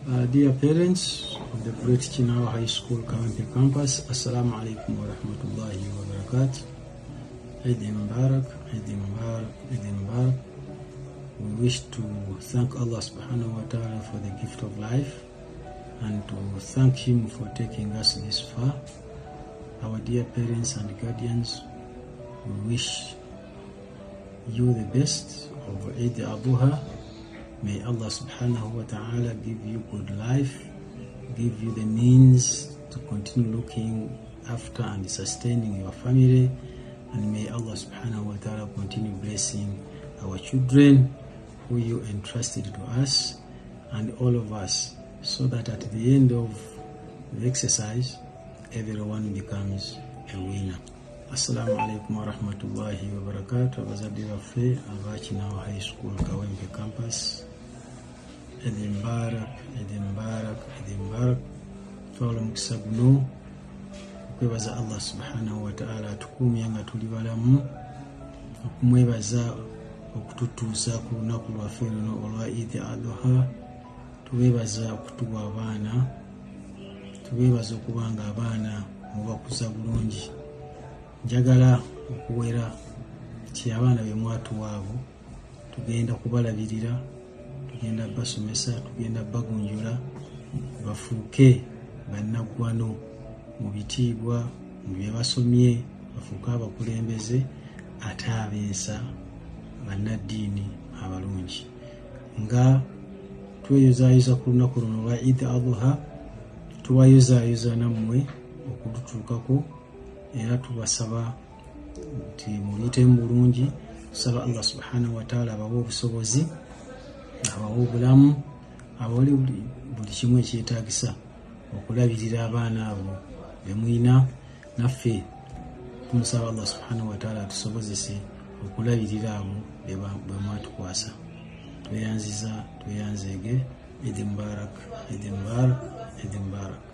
Dear parents of the Great Chinawa High School, Kawempe campus, Assalamu alaikum wa rahmatullahi wa barakatuh. Eid Mubarak, Eid Mubarak, Eid Mubarak. We wish to thank Allah subhanahu wa ta'ala for the gift of life and to thank Him for taking us this far. Our dear parents and guardians, we wish you the best of Eid Adha. May Allah subhanahu wa ta'ala give you good life, give you the means to continue looking after and sustaining your family, and may Allah subhanahu wa ta'ala continue blessing our children who you entrusted to us and all of us, so that at the end of the exercise everyone becomes a winner. Assalamu alaikum wa rahmatullahi wa barakatuh. Abazadde baffe aba Chinawa High School Kawempe campus, Eid Mubarak, Eid Mubarak, Eid Mubarak. Twala mukisa guno okwebaza Allah subhanahu wa ta'ala atukumye nga tuli balamu, okumwebaza okututuusa ku lunaku lwaffe luno olwa Eid Adha. Tuweebaza okutuwa abaana, tuweebaza okubanga abaana mubakuza bulungi. Njagala okuwera kye abaana be mwatuwa abo tugenda kubalabirira, tugenda basomesa, tugenda bagunjula bafuuke bannaggwano mu bitiibwa, mu bye basomye, bafuuke abakulembeze ate abeesa, bannaddiini abalungi. Nga tweyozaayoza ku lunaku luno lwa Eid Adha, tubayozaayoza nammwe okututuukako, era tubasaba nti muyitemu bulungi. Tusaba Allah subhanahu wa ta'ala abawe obusobozi, abawe obulamu, abawe buli kimu ekyetaagisa okulabirira abaana abo be mwina. Naffe tumusaba Allah subhanahu wa ta'ala atusobozese okulabirira abo be mwatukwasa. Tweyanziza, tweyanzeege. Eid Mubarak, Eid Mubarak, Eid Mubarak.